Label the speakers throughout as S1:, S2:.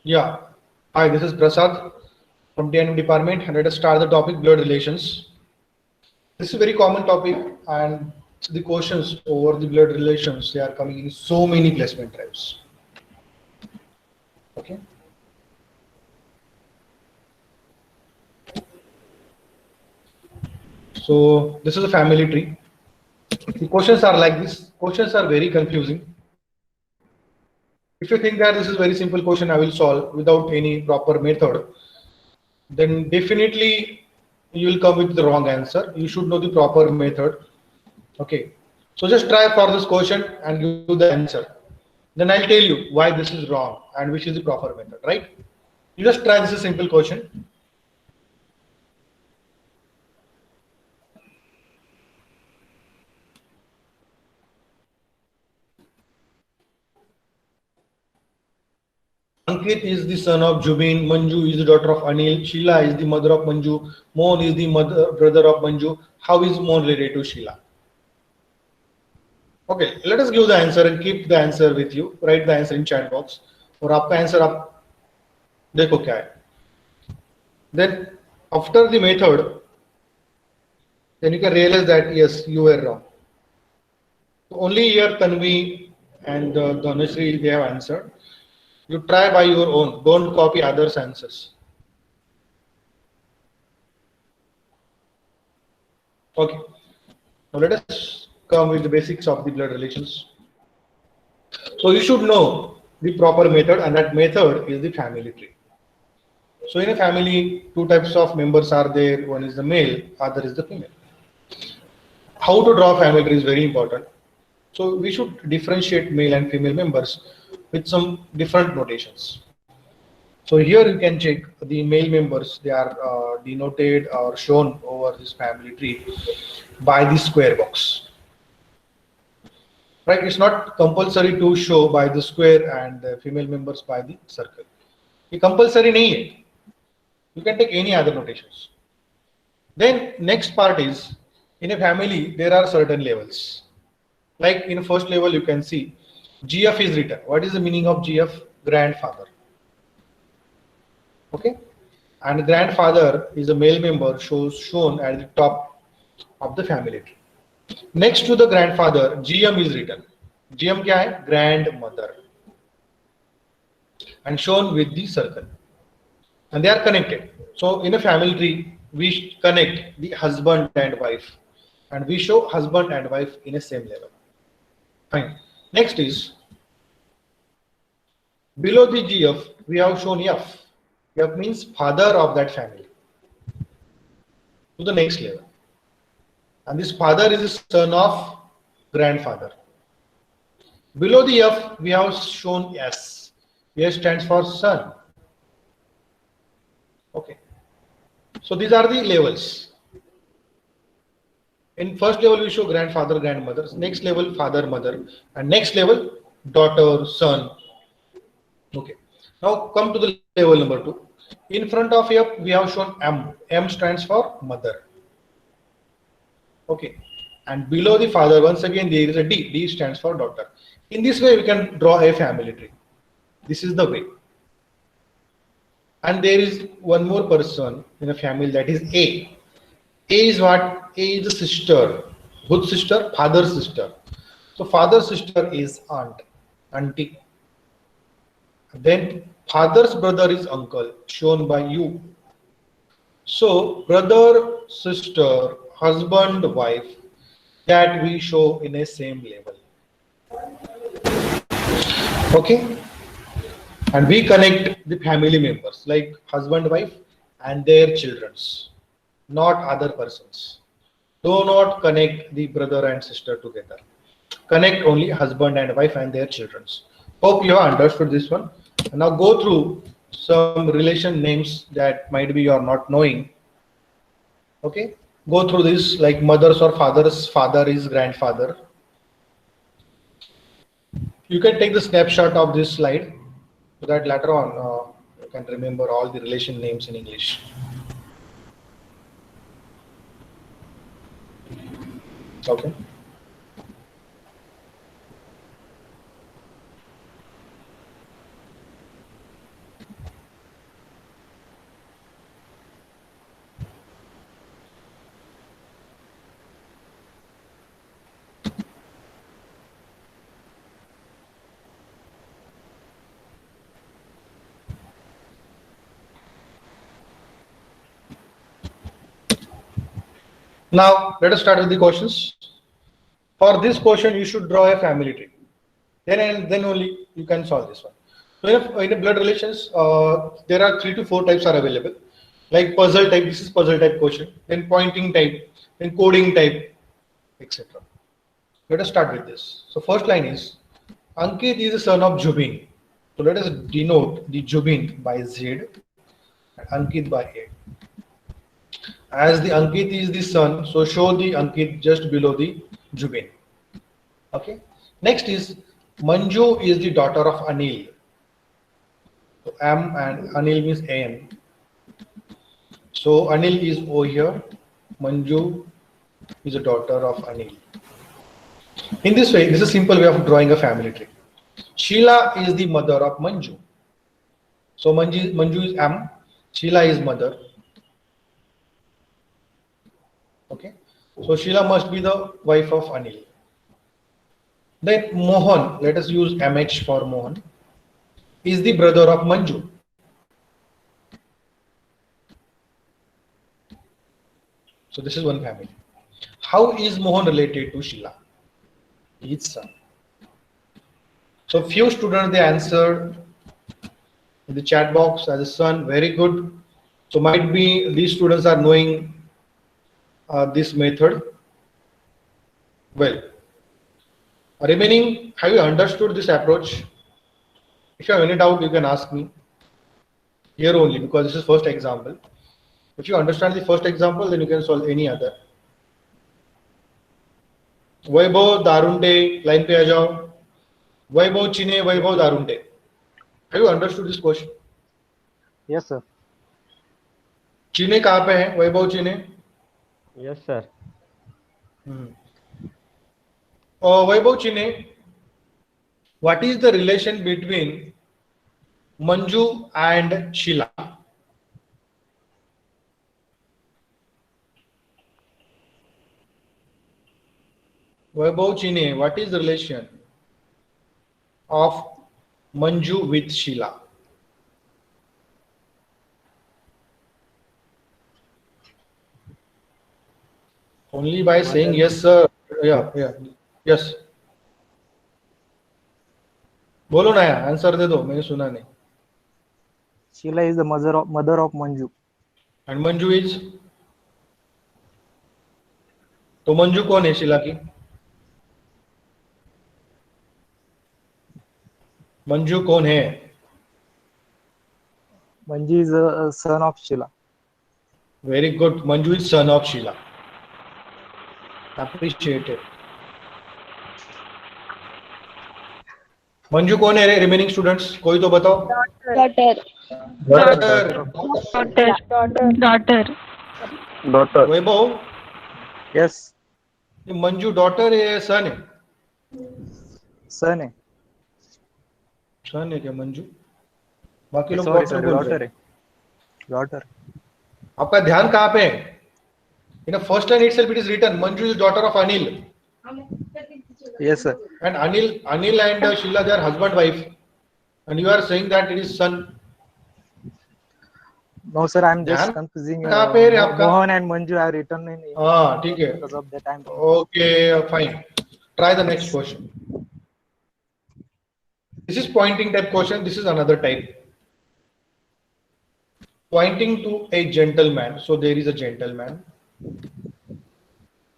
S1: Yeah. Hi, this is Prasad from TNM department, and let us start the topic blood relations. This is a very common topic, and the questions over the blood relations they are coming in so many placement drives. Okay. So this is a family tree. The questions are like this. Questions are very confusing. If you think that this is very simple question, I will solve without any proper method, then definitely you will come with the wrong answer. You should know the proper method. Okay. So just try for this question and give the answer. Then I'll tell you why this is wrong and which is the proper method, right? You just try this is a simple question. Ankit is the son of Jubin, Manju is the daughter of Anil, Sheila is the mother of Manju, Mohan is the brother of Manju. How is Mohan related to Sheila? Okay, let us give the answer and keep the answer with you. Write the answer in chat box. और आपका answer आप देखो क्या है. Then after the method, then you can realize that yes, you were wrong. Only here Tanvi and Dhanasri they have answered. You try by your own. Don't copy others' answers. Okay. Now let us come with the basics of the blood relations. So you should know the proper method, and that method is the family tree. So in a family, two types of members are there. One is the male, other is the female. How to draw family tree is very important. So we should differentiate male and female members with some different notations. So here you can check the male members. They are denoted or shown over this family tree by the square box. Right? It's not compulsory to show by the square and the female members by the circle. ये compulsory नहीं है. You can take any other notations. Then next part is in a family there are certain levels. Like in first level you can see GF is written. What is the meaning of GF? Grandfather. Okay, and grandfather is a male member shown at the top of the family tree. Next to the grandfather, GM is written. GM क्या है? Grandmother, and shown with the circle, and they are connected. So in a family tree, we connect the husband and wife, and we show husband and wife in a same level. Fine. Next is below the GF, we have shown F. F means father of that family to the next level. And this father is the son of grandfather. Below the F, we have shown S. S stands for son. Okay. So these are the levels. In first level, we show grandfather, grandmother. Next level, father, mother. And next level, daughter, son. Okay. Now come to the level number 2. In front of F, we have shown M. M stands for mother. Okay. And below the father, once again, there is a D. D stands for daughter. In this way, we can draw a family tree. This is the way. And there is one more person in a family, that is A. A is what? A is the sister. Whose sister? Father's sister. So father's sister is aunt, auntie. Then father's brother is uncle, shown by U. So brother, sister, husband, wife, that we show in a same level. Okay, and we connect the family members like husband, wife, and their childrens, not other persons. Do not connect the brother and sister together. Connect only husband and wife and their childrens. Hope you have understood this one. Now go through some relation names that might be you are not knowing. Okay, go through this like mother's or father's father is grandfather. You can take the snapshot of this slide so that later on you can remember all the relation names in English. Okay. Now let us start with the questions. For this question, you should draw a family tree. Then only you can solve this one. So in a blood relations, there are 3 to 4 types are available. Like puzzle type, this is puzzle type question. Then pointing type, then coding type, etc. Let us start with this. So first line is Ankit is the son of Jubin. So let us denote the Jubin by Z and Ankit by A. As the Ankit is the son, so show the Ankit just below the Jubin. Okay. Next is Manju is the daughter of Anil. So M and Anil means AM. So Anil is O here. Manju is a daughter of Anil. In this way, this is a simple way of drawing a family tree. Sheila is the mother of Manju. So Manju is M. Sheila is mother. Okay. So Sheila must be the wife of Anil. Then Mohan, let us use MH for Mohan, is the brother of Manju. So this is one family. How is Mohan related to Sheila? His son. So few students they answered in the chat box as a son. Very good. So might be these students are knowing this method well. Remaining, have you understood this approach? If you have any doubt, you can ask me here only because this is first example. If you understand the first example, then you can solve any other. Vaibhav Darunte, line पे आ जाओ. Vaibhav Chine, Vaibhav Darunte. Have you understood this question?
S2: Yes, sir.
S1: Chine कहाँ पे है? Vaibhav Chine.
S2: Yes, sir.
S1: Vaibhav Chine, what is the relation between Manju and Sheila? Vaibhav Chine, what is the relation of Manju with Sheila? Only by saying yes, sir. Yeah. Yes. बोलो ना यार, answer दे दो, मैंने सुना नहीं.
S2: Sheila is the mother of Manju.
S1: And Manju is? तो मंजू कौन है शीला की? मंजू कौन है?
S2: Manju is a son of Sheila.
S1: Very good. Manju is son of Sheila. Appreciated. Manju कौन है रे? रिमेनिंग स्टूडेंट्स कोई तो बताओ. डॉटर. वैभव.
S2: Yes.
S1: मंजू डॉटर है सन है?
S2: Son है.
S1: सन है क्या मंजू? बाकी लोग
S2: Sorry,
S1: बोल
S2: daughter
S1: रहे
S2: है. Daughter.
S1: आपका ध्यान कहाँ पे है? In the first line itself it is written Manju is daughter of Anil.
S2: Yes, sir.
S1: And Anil and Sheila they are husband wife. And you are saying that it is son.
S2: No, sir. I'm just
S1: ध्यान
S2: confusing.
S1: कहाँ पे है रे आपका?
S2: Mohan and Manju are written in.
S1: हाँ ठीक है.
S2: Because of that time.
S1: Okay, fine. Try the next question. This is pointing type question. This is another type. Pointing to a gentleman. So there is a gentleman.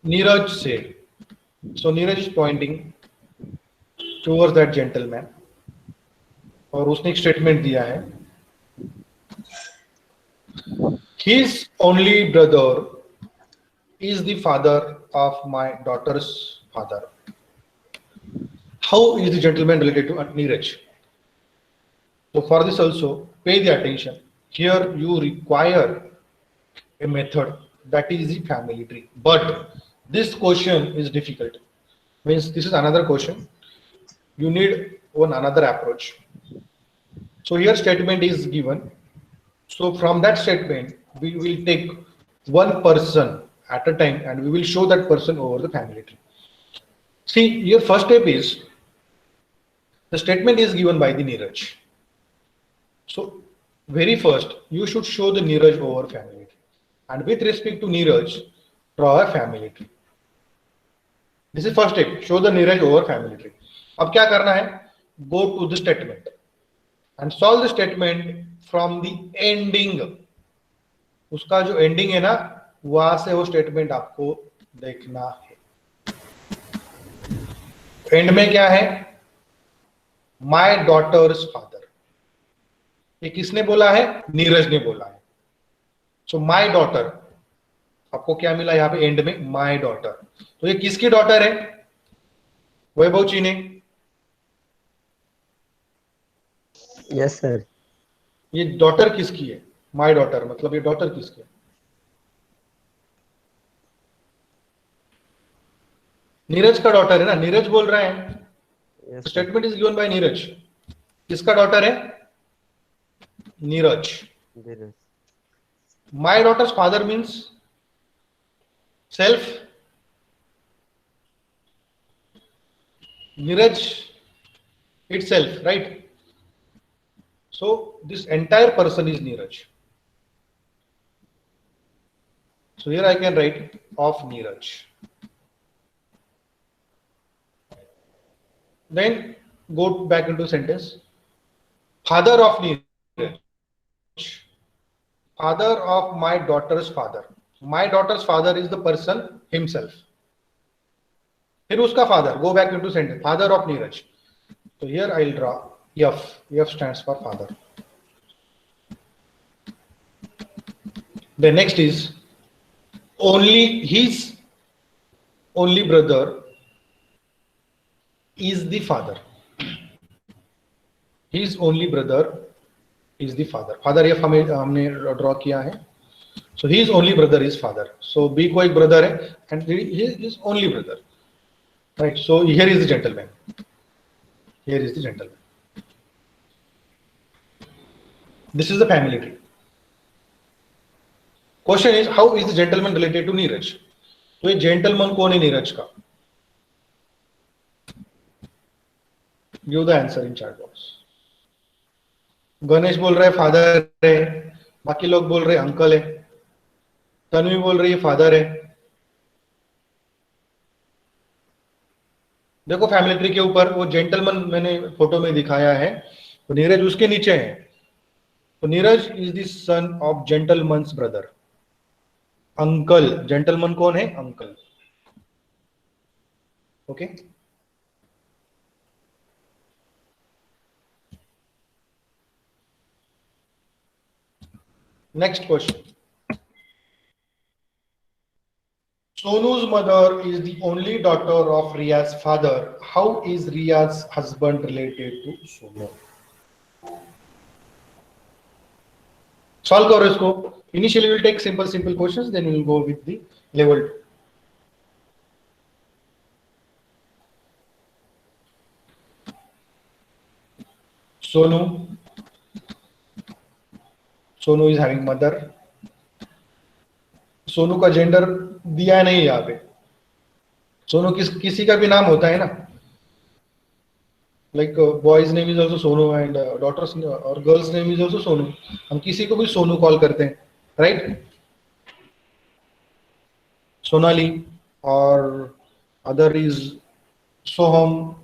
S1: Neeraj said. So Neeraj is pointing towards that gentleman. और उसने एक statement दिया है. His only brother is the father of my daughter's father. How is the gentleman related to Neeraj? So for this also, pay the attention. Here you require a method that is the family tree. But this question is difficult. Means this is another question. You need another approach. So here statement is given. So from that statement, we will take one person at a time and we will show that person over the family tree. See, your first step is the statement is given by the Neeraj. So very first, you should show the Neeraj over family tree. And with respect to Neeraj, draw a family tree. This is first step, show the Neeraj over family tree. अब क्या करना है, go to the statement and solve the statement from the ending. उसका जो ending है ना, वहां से वो statement आपको देखना है. एंड में क्या है, माई डॉटर्स फादर. ये किसने बोला है, नीरज ने बोला है. सो माई डॉटर, आपको क्या मिला यहाँ पे एंड में, माई डॉटर. तो ये किसकी डॉटर है, वैभव चीने.
S2: Yes sir.
S1: ये डॉटर किसकी है, माई डॉटर, मतलब ये डॉटर किसकी है, नीरज का डॉटर है ना. नीरज बोल रहा है, statement is given by Neeraj. किसका डॉटर है, Neeraj. My daughter's father means self, Neeraj itself, right? So this entire person is Neeraj. So here I can write of Neeraj. Then go back into sentence. Father of Neeraj. Father of my daughter's father. My daughter's father is the person himself. फिर उसका father. Go back into sentence. Father of Neeraj. So here I'll draw F. F stands for father. The next is only his only brother is the father. His only brother is the father. Father F हमने draw किया है. So his only brother is father. So B को एक brother है and he is his only brother. Right. So here is the gentleman. Here is the gentleman. This is the family tree. Question is, how is the gentleman related to Neeraj? तो ये gentleman कौन है नीरज का? Give the answer in chat box. Ganesh बोल रहे हैं father है, बाकी लोग बोल रहे हैं अंकल है, तन्वी बोल रही है फादर है. देखो फैमिली ट्री के ऊपर वो जेंटलमैन मैंने फोटो में दिखाया है, तो नीरज उसके नीचे है. तो Neeraj is the son of gentleman's brother. Uncle, gentleman कौन है? Uncle. Okay. Next question. Sonu's mother is the only daughter of Riya's father. How is Riya's husband related to Sonu? Solve करो इसको. Initially we'll take simple questions, then we'll go with the level 2. Sonu is having mother. Sonu का gender दिया नहीं यहाँ पे. सोनू किसी का भी नाम होता है ना, like boys name is also Sonu and daughters और girls name is also Sonu. हम किसी को भी सोनू कॉल करते हैं, राइट? सोनाली और अदर इज सोहम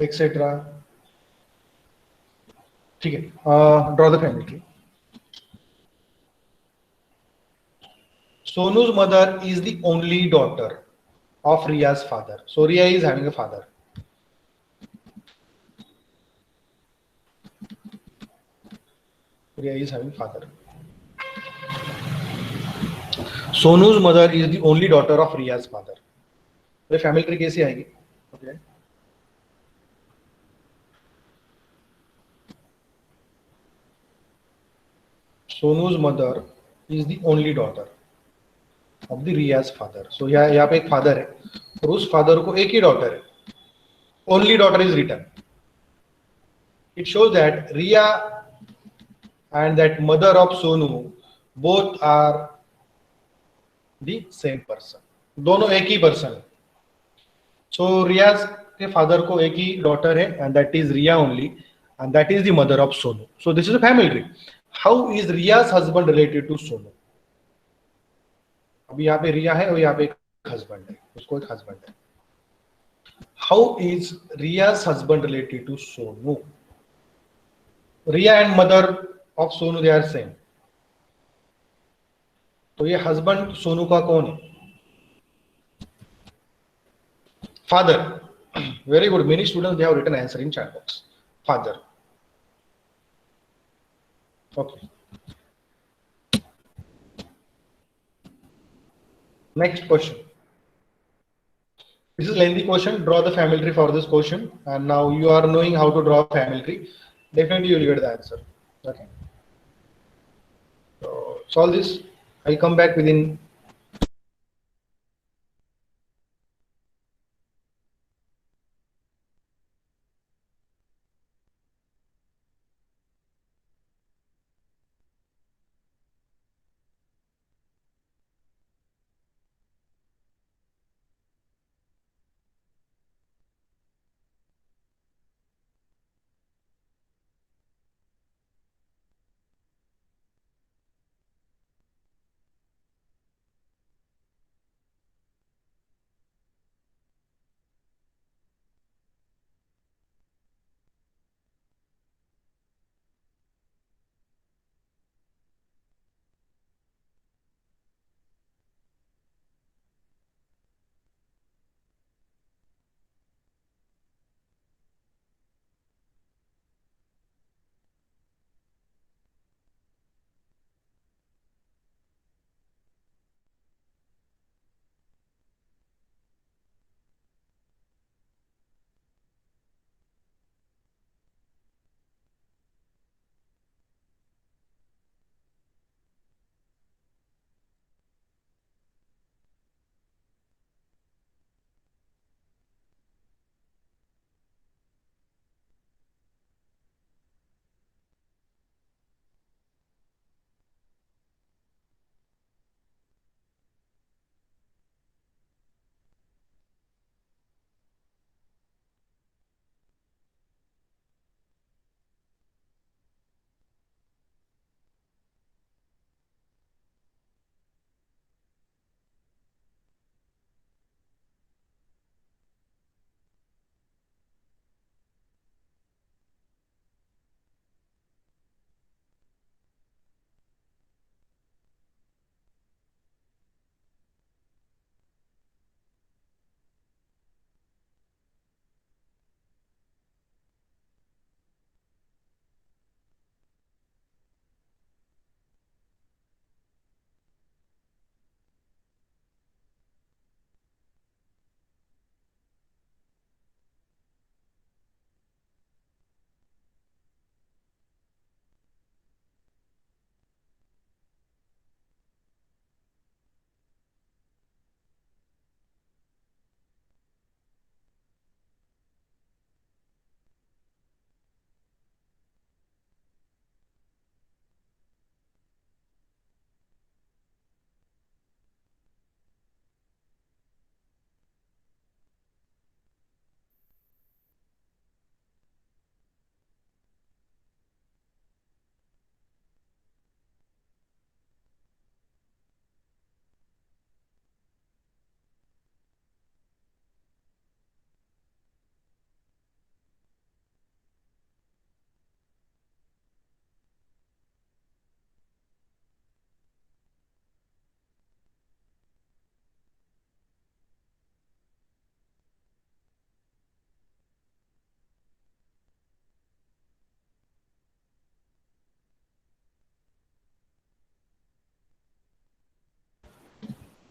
S1: एक्सेट्रा. ठीक है. Draw the family tree. Sonu's mother is the only daughter of Riya's father. So Riya is having a father. Riya is having father. Sonu's mother is the only daughter of Riya's father. तो family tree कैसे आएगी? Okay. Sonu's mother is the only daughter of the Riya's father. So यहाँ पे एक father है और उस father को एक ही डॉटर है. Only daughter is written. It shows that Riya and that mother of Sonu both are the same person. दोनों एक ही person है. So Riya's के फादर को एक ही डॉटर है and that is Riya only and that is the mother of Sonu. So this is a family tree. How is Riya's husband related to Sonu? अभी यहाँ पे रिया है और यहाँ पे एक हस्बैंड है, उसको एक हस्बैंड है. How is Riya's husband related to Sonu? Riya and mother of Sonu they are same. तो ये हस्बैंड सोनू का कौन है? Father. Very good. Many students they have written answer in chat box. Father. Okay. Next question. This is lengthy question. Draw the family tree for this question. And now you are knowing how to draw a family tree. Definitely you will get the answer. Okay. So solve this. I'll come back within.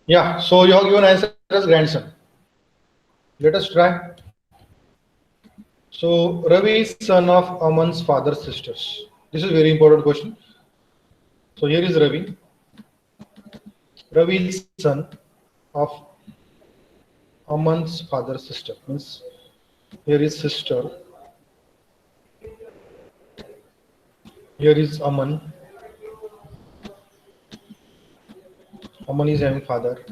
S1: Yeah. So you have given answer as grandson. Let us try. So Ravi is son of Aman's father's sisters. This is very important question. So here is Ravi. Ravi is son of Aman's father's sister. Means here is sister. Here is Aman. Aman is having father.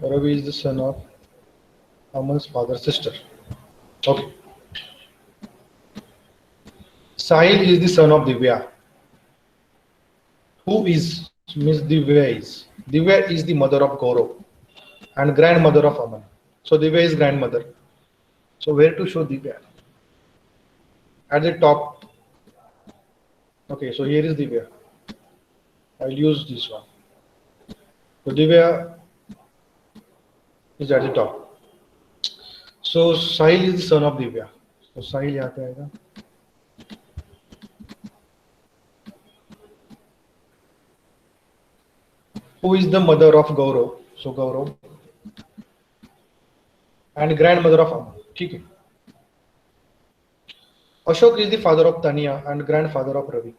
S1: Ravi is the son of Aman's father's sister. Okay. Sahil is the son of Divya. Who is Miss Divya is the mother of Gaurav and grandmother of Aman. So Divya is grandmother. So where to show Divya? At the top. Okay, so here is Divya. I'll use this one. So Divya is at the top. So Sahil is the son of Divya. So Sahil यहाँ पे आएगा. Who is the mother of Gaurav? So Gaurav and grandmother of Aman. ठीक है. Ashok is the father of Tanya and grandfather of Ravi.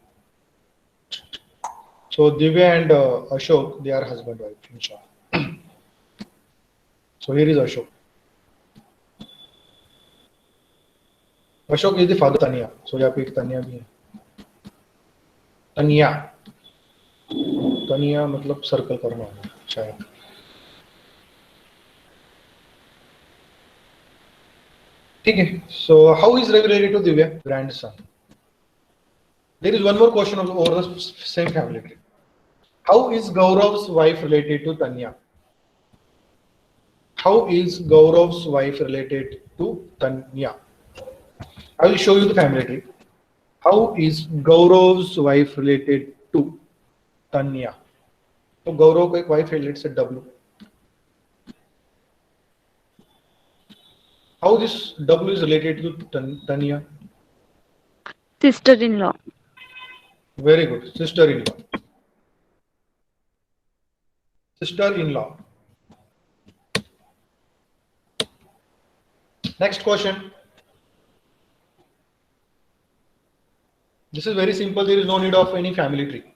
S1: So Divya and Ashok, they are husband wife in short. So here is Ashok. Ashok is the father of Tanya. So यहाँ पे एक Tanya भी है. तनिया मतलब circle करना है शायद. ठीक है. So how is Ravi related to Divya? Grandson. There is one more question over the same family tree. How is Gaurav's wife related to Tanya? How is Gaurav's wife related to Tanya? I will show you the family tree. How is Gaurav's wife related to Tanya? So Gaurav को एक wife है, let's say W. How this W is related to Tanya?
S3: Sister-in-law.
S1: Very good. Sister-in-law. Sister-in-law. Next question. This is very simple. There is no need of any family tree.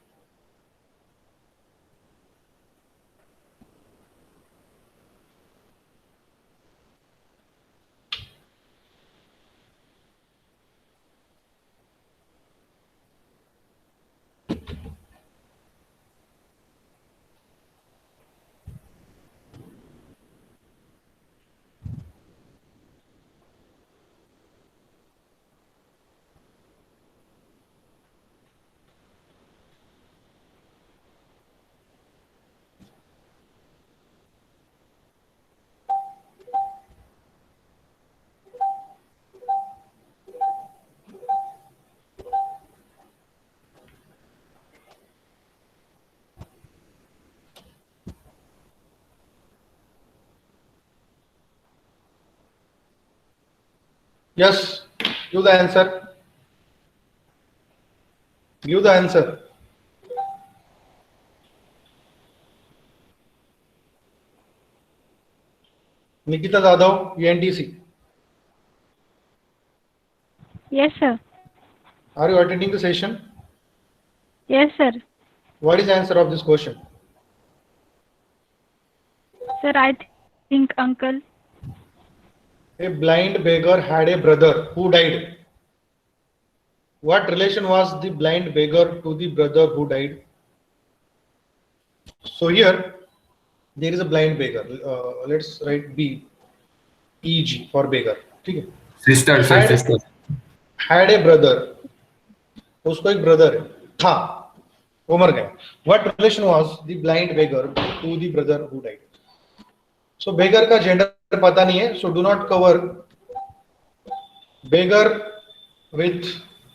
S1: Yes, give the answer. Give the answer. Nikita Jadhav, ENTC.
S3: Yes, sir.
S1: Are you attending the session?
S3: Yes, sir.
S1: What is the answer of this question?
S3: Sir, I think uncle.
S1: A blind beggar had a brother who died. What relation was the blind beggar to the brother who died? So here there is a blind beggar. Let's write B, EG for beggar. ठीक है?
S4: Sister, sir, sister.
S1: Had a brother. उसको एक brother है. था. वो मर गया. What relation was the blind beggar to the brother who died? So beggar का gender पता नहीं है. So do not cover beggar with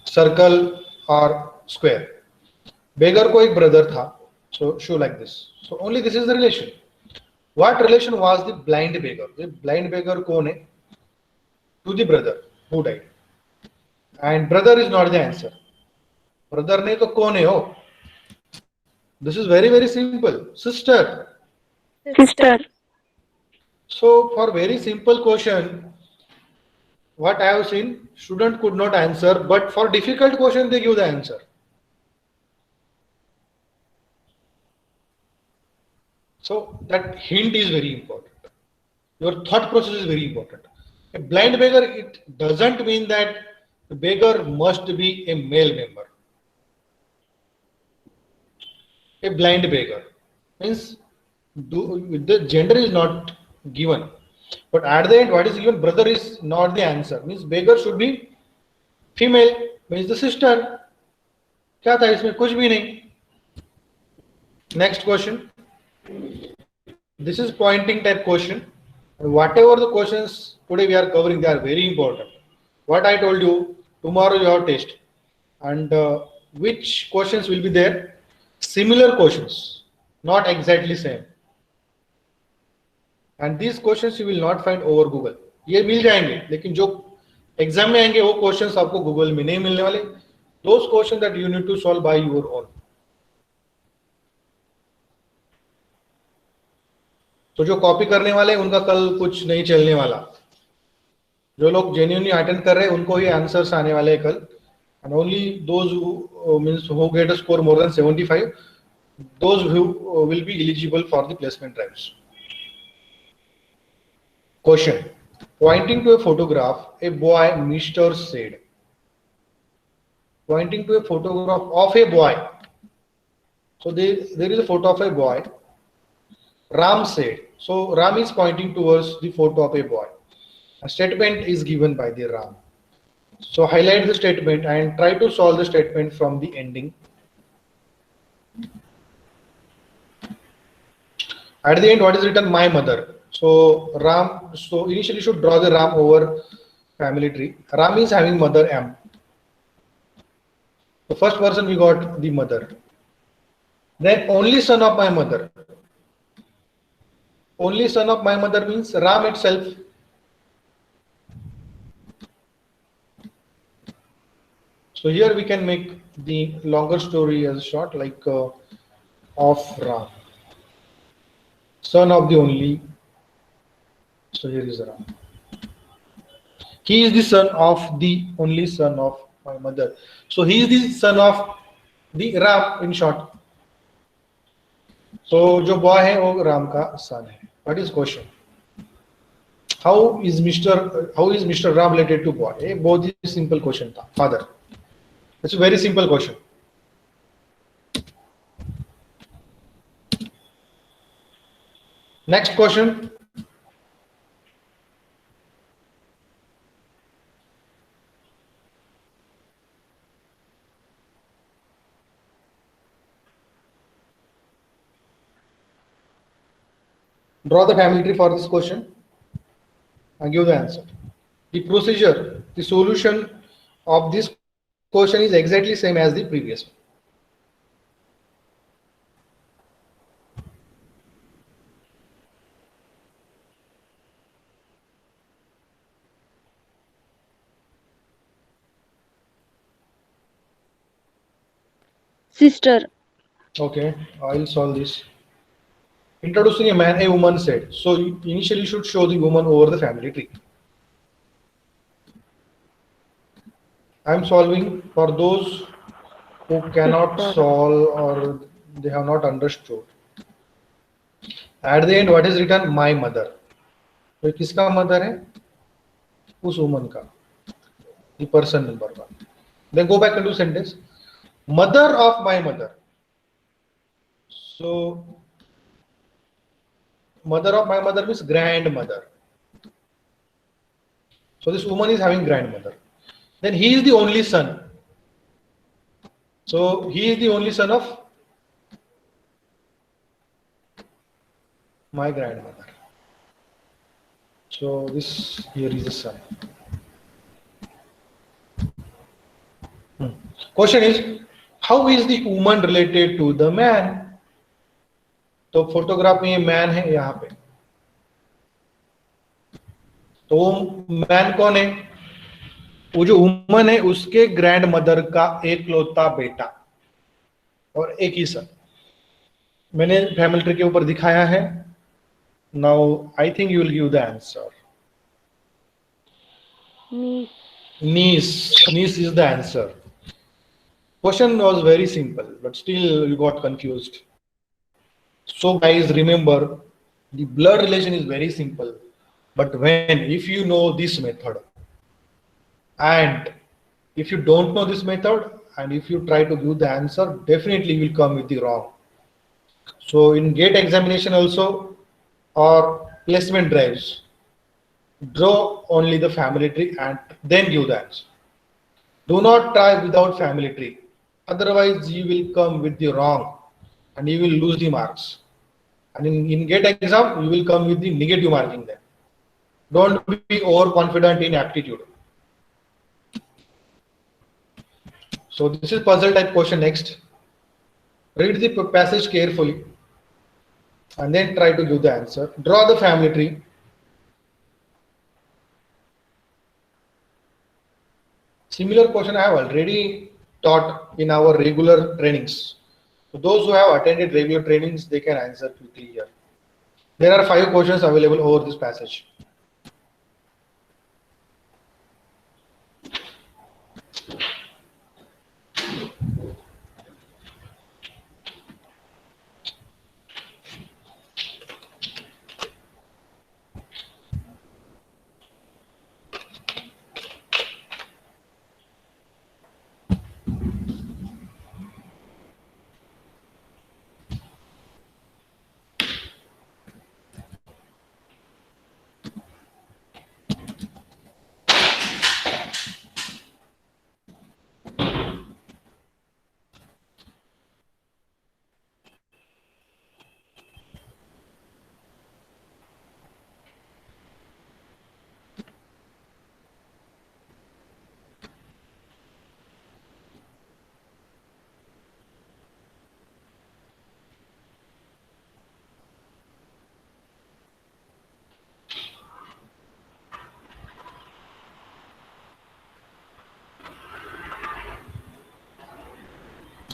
S1: circle or square. Beggar को एक brother था. So show like this. So only this is the relation. What relation was the blind beggar? The blind beggar कौन है? To the brother who died. And brother is not the answer. Brother नहीं तो कौन है हो? This is very very simple. Sister.
S3: Sister.
S1: So for very simple question, what I have seen, student could not answer, but for difficult question they give the answer. So that hint is very important. Your thought process is very important. A blind beggar, it doesn't mean that the beggar must be a male member. A blind beggar means the gender is not given, but at the end what is given, brother is not the answer, means beggar should be female, means the sister. क्या था इसमें? कुछ भी नहीं. Next question. This is pointing type question. Whatever the questions today we are covering, they are very important. What I told you, tomorrow you have test, and which questions will be there? Similar questions, not exactly same. And these questions you will not find over Google. ये मिल जाएंगे, लेकिन जो exam में आएंगे वो questions आपको Google में नहीं मिलने वाले. Those questions that you need to solve by your own. तो जो कॉपी करने वाले उनका कल कुछ नहीं चलने वाला. जो लोग जेन्युइनली अटेंड कर रहे हैं उनको ही आंसर्स आने वाले हैं कल. And only those who means who get a score more than 75, those who will be eligible for the placement drives. Question. Pointing to a photograph, a boy, Mr. said. Pointing to a photograph of a boy. So there is a photo of a boy. Ram said. So Ram is pointing towards the photo of a boy. A statement is given by the Ram. So highlight the statement and try to solve the statement from the ending. At the end, what is written? My mother. So Ram. So initially, should draw the Ram over family tree. Ram is having mother M. The first person we got the mother. Then only son of my mother. Only son of my mother means Ram itself. So here we can make the longer story as short, like of Ram, son of the only. So here is Ram. He is the son of the only son of my mother. So he is the son of the Ram in short. So जो boy है वो राम का son है. What is question? How is Mr. Ram related to boy? ये बहुत ही simple question था. Father. It's a very simple question. Next question. Draw the family tree for this question and give the answer. The procedure, the solution of this question is exactly same as the previous one.
S4: Sister.
S1: Okay, I'll solve this. Introducing a man, a woman said. So you initially should show the woman over the family tree. I'm solving for those who cannot solve or they have not understood. At the end, what is written? My mother. So किसका mother है? उस woman का. The person number one. Then go back into sentence. Mother of my mother. So mother of my mother means grandmother. So this woman is having grandmother. Then he is the only son. So he is the only son of my grandmother. So this here is the son. Question is, how is the woman related to the man? तो photograph में ये man है यहाँ पे. तो man कौन है? वो जो वुमन है उसके ग्रैंड मदर का एकलौता बेटा और एक ही सन. मैंने फैमिली ट्री के ऊपर दिखाया है. Now I think you will give the answer. Niece is the answer. Question was very simple, but still you got confused. So guys, remember the blood relation is very simple, but if you know this method and if you don't know this method and if you try to give the answer, definitely you will come with the wrong. So in GATE examination also or placement drives, draw only the family tree and then give the answer. Do not try without family tree, otherwise you will come with the wrong. and you will lose the marks. And in GATE exam, you will come with the negative marking there. Don't be overconfident in aptitude. So this is puzzle type question next. Read the passage carefully and then try to give the answer. Draw the family tree. Similar question I have already taught in our regular trainings. So those who have attended regular trainings, they can answer quickly here. There are 5 questions available over this passage.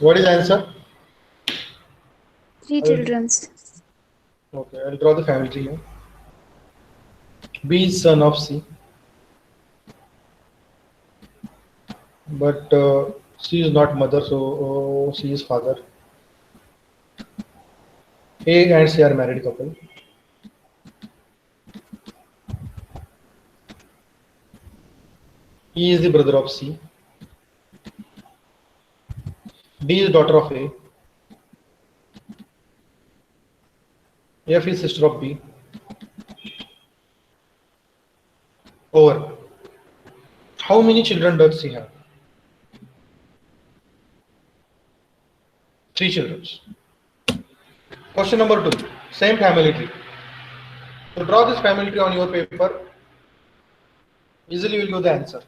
S1: What is the answer?
S4: 3 children's.
S1: Okay, I'll draw the family tree here. B is son of C, but C is not mother, so C is father. A and C are married couple. E is the brother of C. D is daughter of A. F is sister of B. Over. How many children does C have? 3 children. Question number 2. Same family tree. So draw this family tree on your paper. Easily you will give the answer.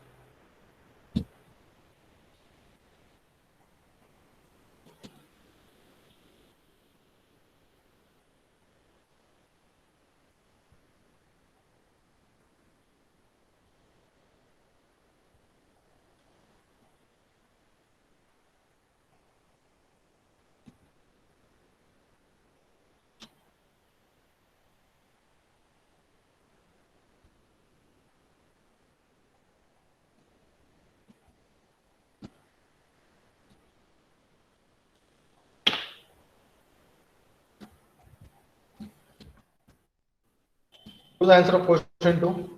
S1: What's the answer of question 2?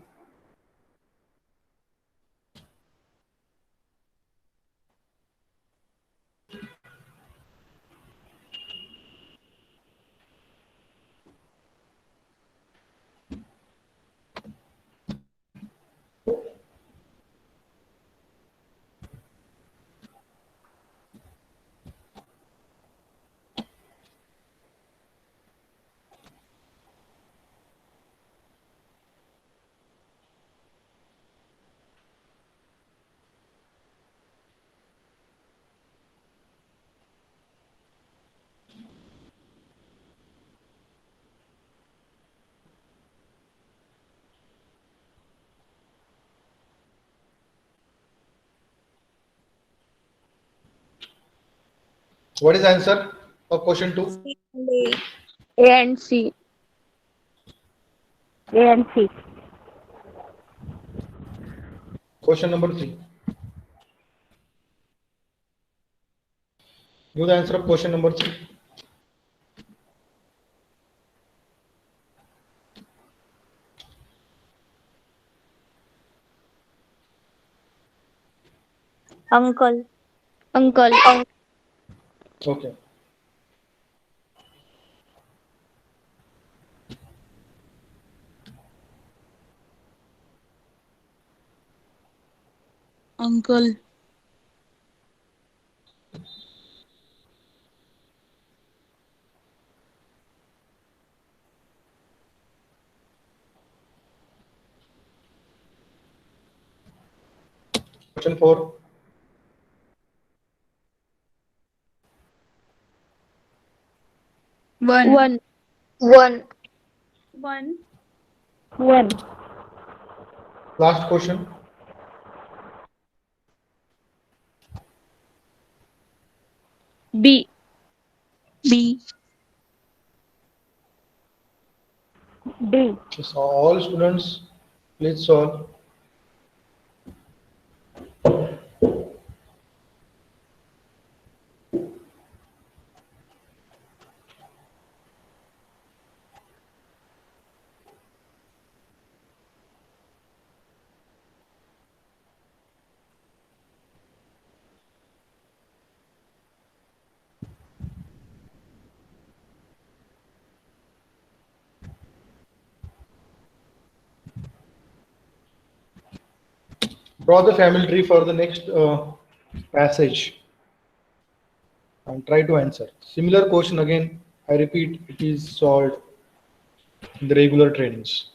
S1: What is the answer of question 2?
S4: A and C.
S3: A and C.
S1: Question number 3. Give the answer of question number 3.
S4: Uncle. Uncle.
S1: Okay.
S5: Uncle.
S1: Question 4.
S4: One.
S5: One.
S4: One.
S5: One.
S3: One.
S1: Last question.
S4: B.
S5: B.
S3: D.
S1: So all students, please solve. Draw the family tree for the next passage and try to answer. Similar question again, I repeat, it is solved in the regular trainings.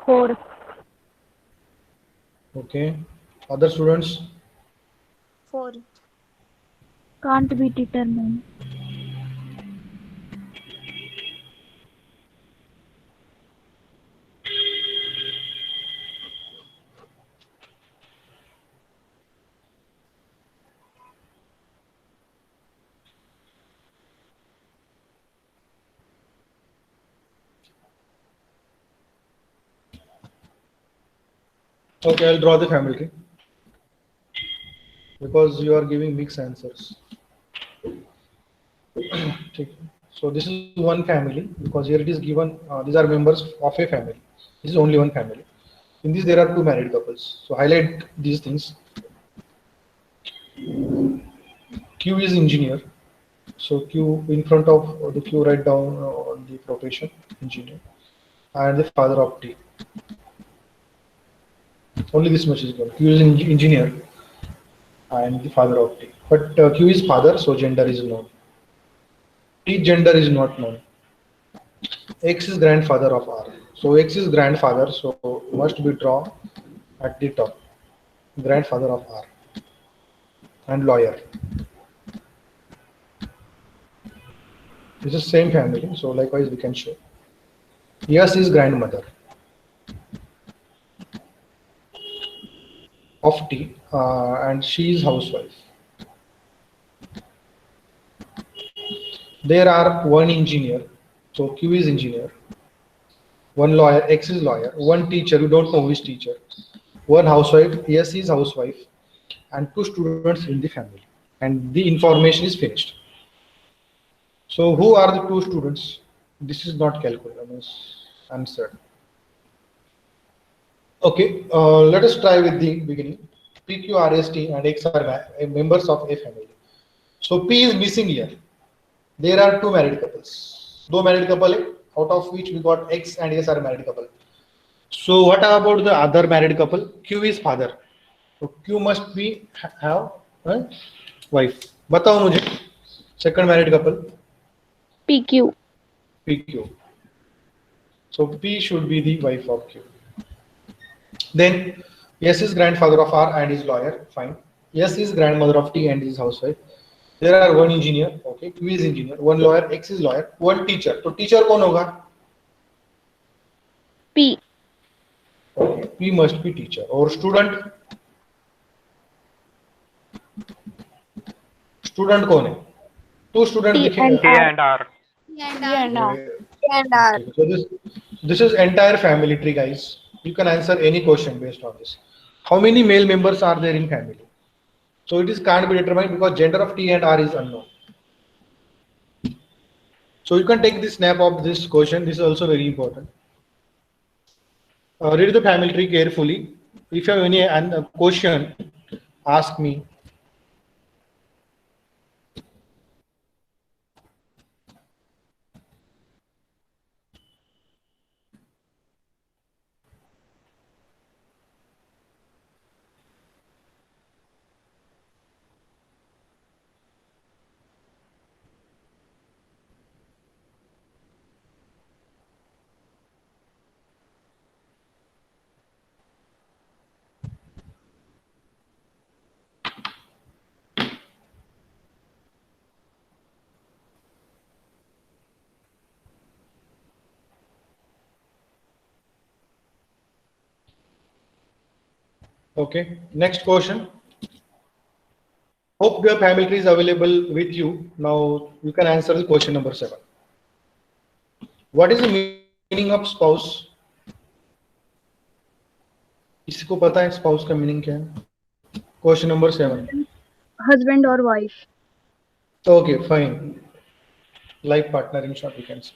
S3: Four.
S1: Okay. Other students?
S4: Four.
S3: Can't be determined.
S1: Okay, I'll draw the family tree because you are giving mixed answers. Okay. So this is one family because here it is given, these are members of a family. This is only one family. In this there are two married couples. So highlight these things. Q is engineer. So Q in front of the Q, write down the profession, engineer, and the father of T. Only this much is given. Q is engineer and the father of T. But Q is father, so gender is known. T gender is not known. X is grandfather of R. So X is grandfather, so must be drawn at the top. Grandfather of R and lawyer. This is same family, so likewise we can show. S is grandmother of T, and she is housewife. There are one engineer, so Q is engineer, one lawyer, X is lawyer, one teacher, you don't know who is teacher, one housewife, S is housewife, and two students in the family. And the information is finished. So who are the two students? This is not calculated, answered. Okay, let us try with the beginning. P, Q, R, S, T, and X are members of a family. So P is missing here. There are two married couples. Two married couple, out of which we got X and S are married couple. So what about the other married couple? Q is father. So Q must be have wife. बताओ मुझे. Second married couple.
S4: PQ.
S1: PQ. So P should be the wife of Q. Then S is grandfather of R and is lawyer. Fine. S is grandmother of T and is housewife. There are one engineer. Okay. Q is engineer. One lawyer. X is lawyer. One teacher. So teacher कौन होगा?
S4: P.
S1: Okay. P must be teacher. Or student. Student कौन है? 2 student
S4: T
S1: दिखेगा।
S4: and
S2: T
S4: R.
S2: and R.
S4: And R.
S1: Okay.
S4: And R.
S1: So this is entire family tree, guys. You can answer any question based on this. How many male members are there in family? So it is can't be determined because gender of T and R is unknown. So you can take the snap of this question. This is also very important. Read the family tree carefully. If you have any question, ask me. Okay. Next question. Hope your family tree is available with you. Now you can answer the question number 7. What is the meaning of spouse? किसी को पता है spouse का meaning क्या है? Question number 7.
S5: Husband or wife.
S1: Okay, fine. Life partner in short, we can say.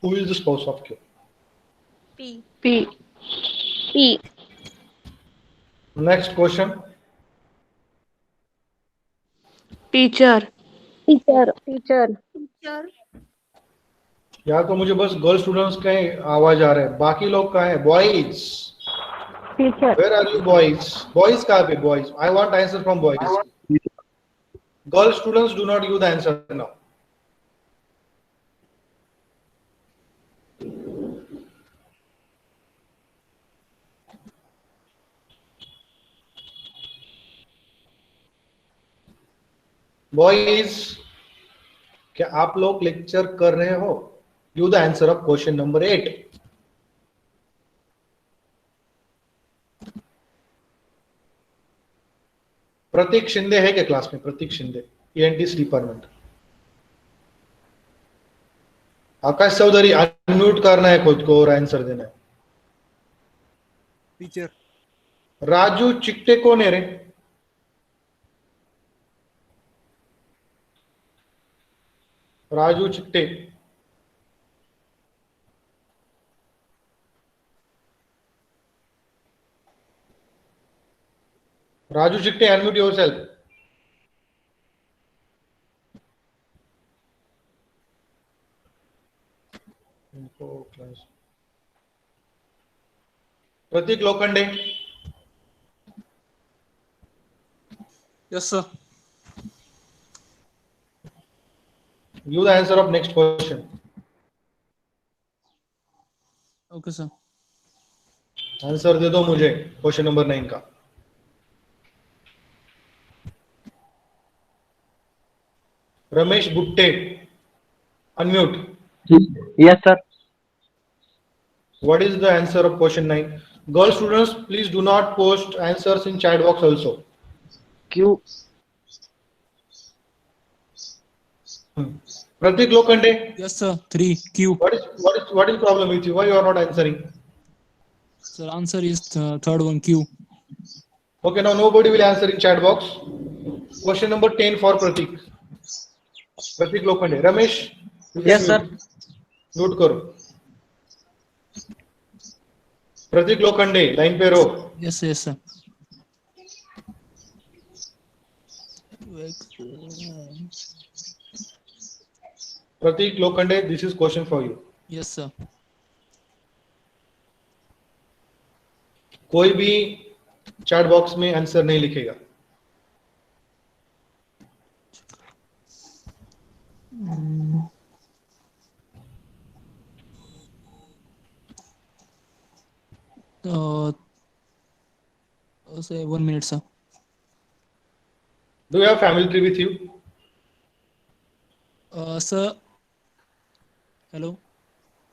S1: Who is the spouse of Q?
S5: P.
S4: P. P.
S1: Next question.
S4: Teacher. Teacher.
S5: Teacher.
S4: Teacher.
S1: या तो मुझे बस girl students का ही आवाज आ रहा है, बाकी लोग कहाँ है? Boys,
S3: Teacher.
S1: Where are you boys? Boys कहाँ पे? Boys, I want answer from boys. Girl students do not give the answer now. Boys, क्या आप लोग लेक्चर कर रहे हो? Give the answer of question number 8. Pratik Shinde है क्या क्लास में? Pratik Shinde, ENT department. Akash Chaudhary, unmute करना है खुद को और आंसर देना है.
S2: Teacher.
S1: राजू चिट्टे कौन है रे? राजू चिट्टे. राजू चिट्टे, unmute yourself. Prateek Lokhande.
S2: Yes, sir.
S1: Give the answer of next question.
S2: Okay, sir.
S1: Answer दे दो मुझे क्वेश्चन नंबर 9 का. Ramesh Gutte, unmute.
S2: Yes, sir.
S1: What is the answer of question 9? Girl students, please do not post answers in chat box also.
S2: Q.
S1: Pratik Lokhande,
S6: Yes, sir. 3 Q.
S1: what is problem with you? Why you are not answering?
S6: Sir, answer is third one Q.
S1: Okay, now nobody will answer in chat box. Question number 10 for Pratik. Pratik Lokhande. Ramesh, you can
S2: Yes, sir.
S1: Note करो. प्रतीक Lokhande, line पे रो.
S6: Yes, yes, sir.
S1: Prateek Lokhande, this is question for you.
S6: Yes, sir.
S1: कोई भी chat box में answer नहीं लिखेगा.
S6: Say 1 minute, sir.
S1: Do you have family tree with you?
S6: Sir. Hello.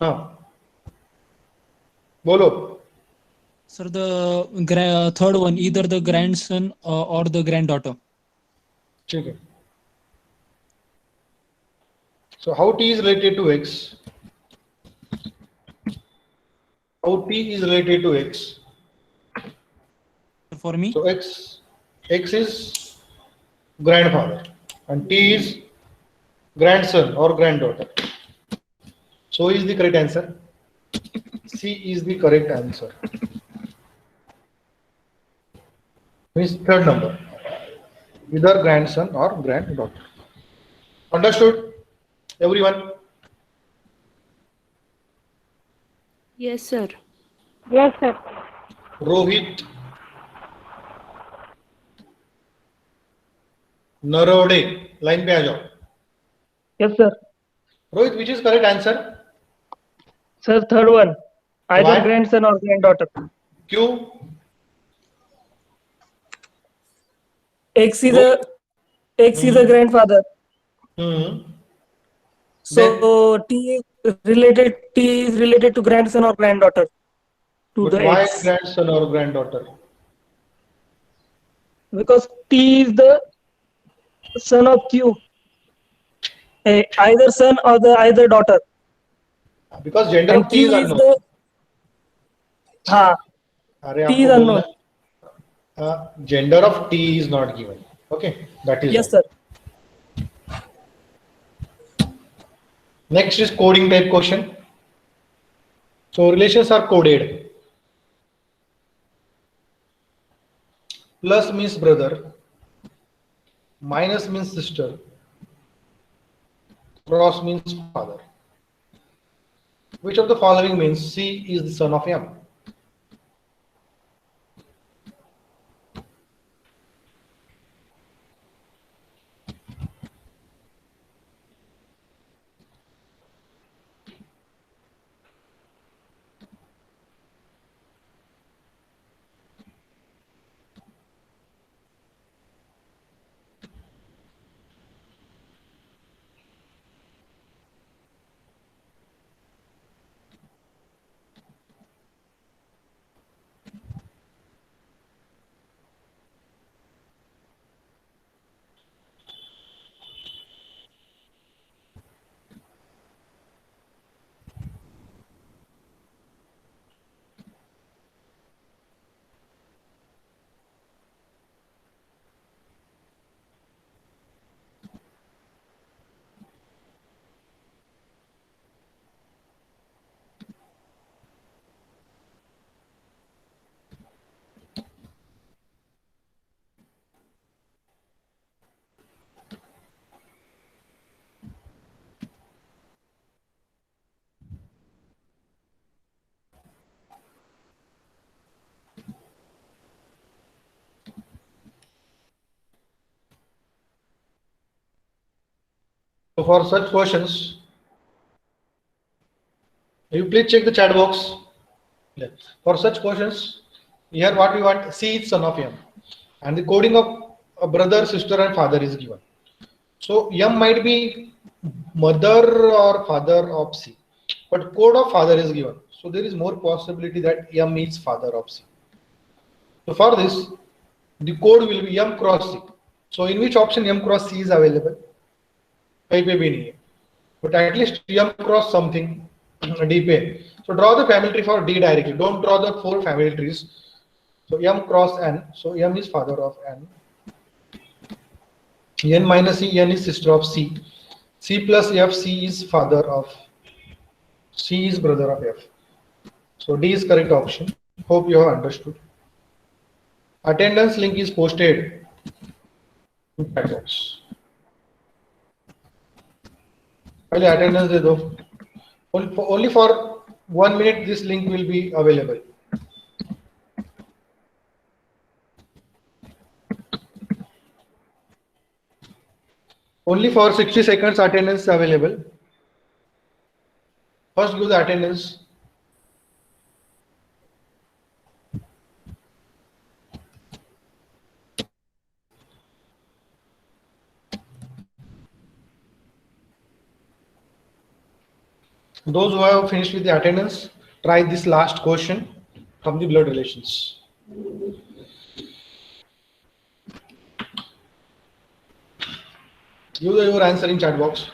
S1: हाँ, बोलो.
S6: Sir, the third one, either the grandson or the granddaughter.
S1: ठीक है. So how T is related to X? How T is related to X?
S6: For me,
S1: So X is grandfather and T is grandson or granddaughter. So is the correct answer. C is the correct answer. Means third number. Either grandson or granddaughter. Understood? Everyone?
S4: Yes, sir.
S3: Yes, sir.
S1: Rohit Narode. Line पे आ जाओ.
S7: Yes, sir.
S1: Rohit, which is correct answer?
S7: Sir, third one. Either
S1: Why?
S7: grandson or granddaughter.
S1: Q.
S7: X is a grandfather.
S1: Hmm.
S7: So T is related to grandson or granddaughter. To
S1: But
S7: the
S1: why
S7: X.
S1: grandson or granddaughter?
S7: Because T is the son of Q. Either son or either daughter.
S1: Because gender
S7: And
S1: of T is
S7: Q is
S1: unknown.
S7: the
S1: अरे
S7: T is
S1: आपको
S7: unknown.
S1: बोलना gender of T is not given. Okay, that is
S7: Yes,
S1: right.
S7: sir.
S1: Next is coding type question. So relations are coded. Plus means brother, minus means sister, cross means father. Which of the following means C is the son of M? So for such questions, you please check the chat box. Yeah. For such questions, here what we want, C is son of M, and the coding of a brother, sister, and father is given. So M might be mother or father of C, but code of father is given. So there is more possibility that M is father of C. So for this, the code will be M cross C. So in which option M cross C is available? कहीं पे भी नहीं है. But at least M cross something D पे. So draw the family tree for D directly. Don't draw the 4 family trees. So M cross N. So M is father of N. N minus E, N is sister of C. C plus F, C is father of. C is brother of F. So D is correct option. Hope you have understood. Attendance link is posted in chat box. पहले attendance दे दो. Only for 1 minute this link will be available. Only for 60 seconds attendance is available. First give the attendance. Those who have finished with the attendance, try this last question. from the blood relations. Give your answer in chat box.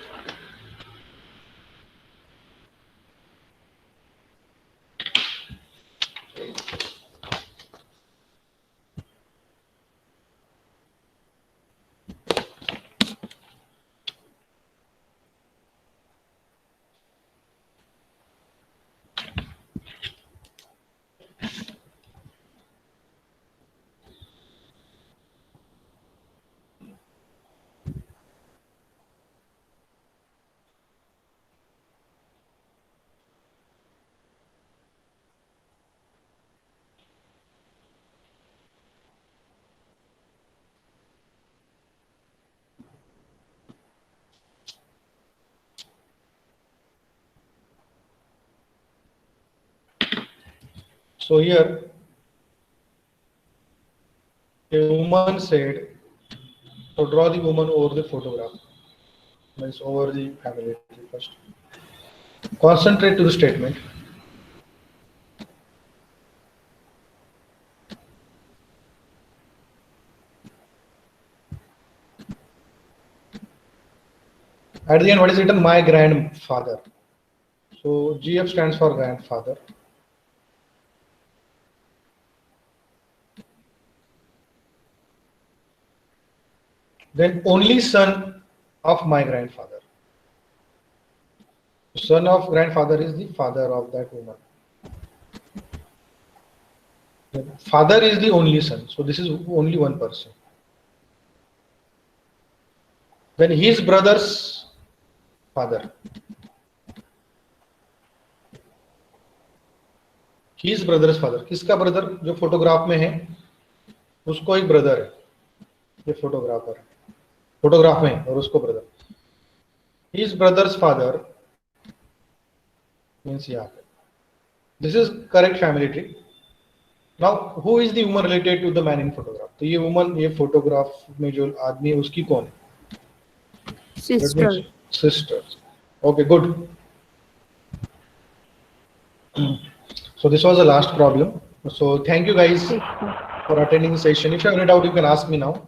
S1: So here, a woman said, so draw the woman over the photograph. Means over the family tree first. Concentrate to the statement. At the end, what is written? My grandfather. So GF stands for grandfather. Then only son of my grandfather. Son of grandfather is the father of that woman. Then father is the only son. So this is only one person. Then his brother's father. His brother's father. किसका brother जो photograph में है उसको एक brother है, ये photographer है, photograph में है और उसको brother. His brother's father means यहाँ पे. This is correct family tree. Now who is the woman related to the man in photograph? तो ये woman ये फोटोग्राफ में जो आदमी है उसकी कौन है?
S4: Sister.
S1: Sister. Okay, good. So this was the last problem. So thank you guys for attending the session. If you have any doubt, you can ask me now.